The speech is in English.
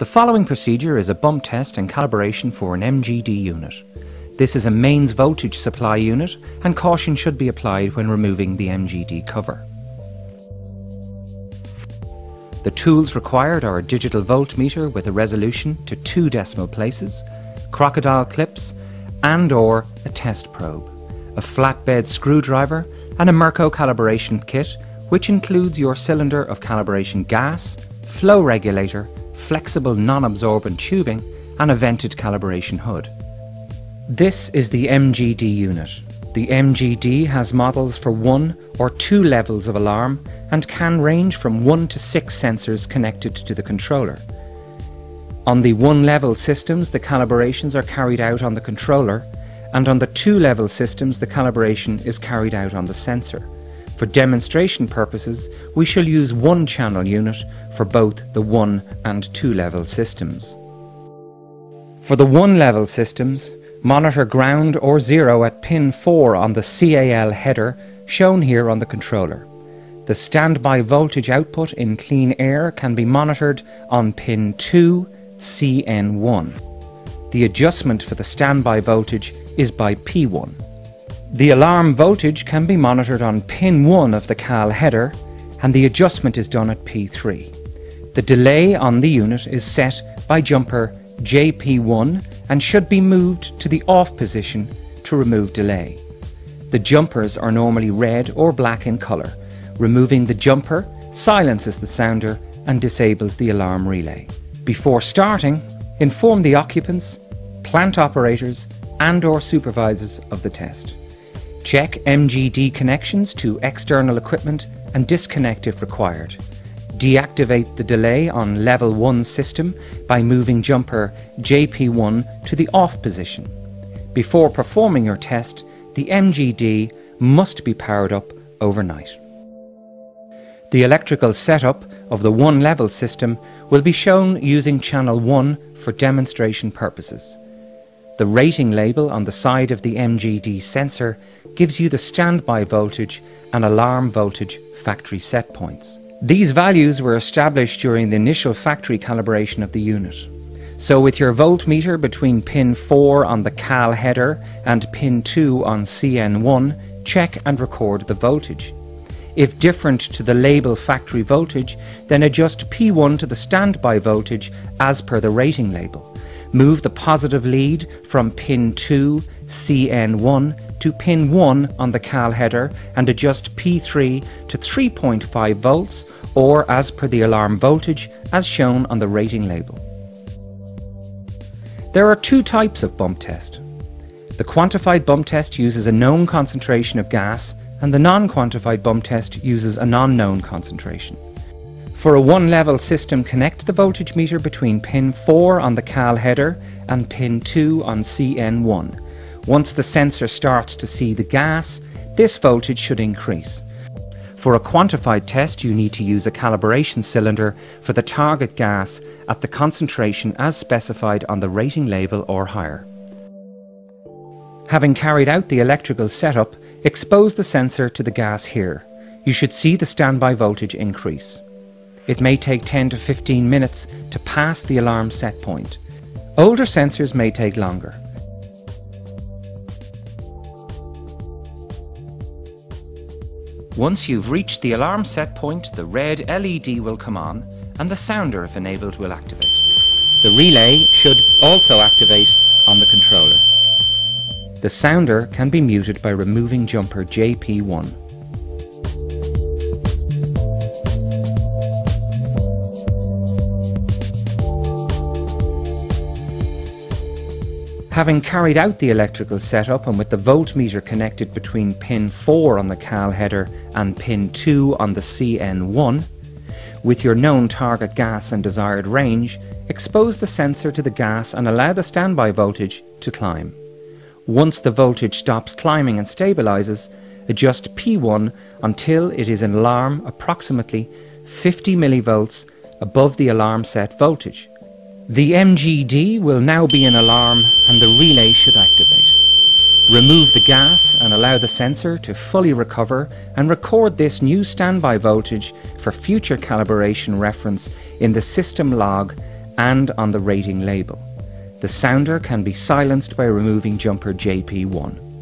The following procedure is a bump test and calibration for an MGD unit. This is a mains voltage supply unit and caution should be applied when removing the MGD cover. The tools required are a digital voltmeter with a resolution to 2 decimal places, crocodile clips and/or a test probe, a flatbed screwdriver and a Murco calibration kit, which includes your cylinder of calibration gas, flow regulator, flexible non-absorbent tubing and a vented calibration hood. This is the MGD unit. The MGD has models for 1 or 2 levels of alarm and can range from 1 to 6 sensors connected to the controller. On the 1-level systems, the calibrations are carried out on the controller, and on the 2-level systems, the calibration is carried out on the sensor. For demonstration purposes, we shall use 1-channel unit for both the 1 and 2-level systems. For the 1-level systems, monitor ground or 0 at pin 4 on the CAL header shown here on the controller. The standby voltage output in clean air can be monitored on pin 2 CN1. The adjustment for the standby voltage is by P1. The alarm voltage can be monitored on pin 1 of the CAL header and the adjustment is done at P3. The delay on the unit is set by jumper JP1 and should be moved to the off position to remove delay. The jumpers are normally red or black in colour. Removing the jumper silences the sounder and disables the alarm relay. Before starting, inform the occupants, plant operators and/or supervisors of the test. Check MGD connections to external equipment and disconnect if required. Deactivate the delay on level 1 system by moving jumper JP1 to the off position. Before performing your test, the MGD must be powered up overnight. The electrical setup of the 1-level system will be shown using channel 1 for demonstration purposes. The rating label on the side of the MGD sensor gives you the standby voltage and alarm voltage factory set points. These values were established during the initial factory calibration of the unit. So with your voltmeter between pin 4 on the CAL header and pin 2 on CN1, check and record the voltage. If different to the label factory voltage, then adjust P1 to the standby voltage as per the rating label. Move the positive lead from pin 2 CN1 to pin 1 on the CAL header and adjust P3 to 3.5 volts or as per the alarm voltage as shown on the rating label. There are 2 types of bump test. The quantified bump test uses a known concentration of gas and the non-quantified bump test uses a non-known concentration. For a 1-level system, connect the voltage meter between pin 4 on the CAL header and pin 2 on CN1. Once the sensor starts to see the gas, this voltage should increase. For a quantified test, you need to use a calibration cylinder for the target gas at the concentration as specified on the rating label or higher. Having carried out the electrical setup, expose the sensor to the gas here. You should see the standby voltage increase. It may take 10 to 15 minutes to pass the alarm set point. Older sensors may take longer. Once you've reached the alarm set point, the red LED will come on and the sounder, if enabled, will activate. The relay should also activate on the controller. The sounder can be muted by removing jumper JP1. Having carried out the electrical setup and with the voltmeter connected between pin 4 on the CAL header and pin 2 on the CN1, with your known target gas and desired range, expose the sensor to the gas and allow the standby voltage to climb. Once the voltage stops climbing and stabilizes, adjust P1 until it is an alarm approximately 50 millivolts above the alarm set voltage. The MGD will now be an alarm and the relay should activate. Remove the gas and allow the sensor to fully recover and record this new standby voltage for future calibration reference in the system log and on the rating label. The sounder can be silenced by removing jumper JP1.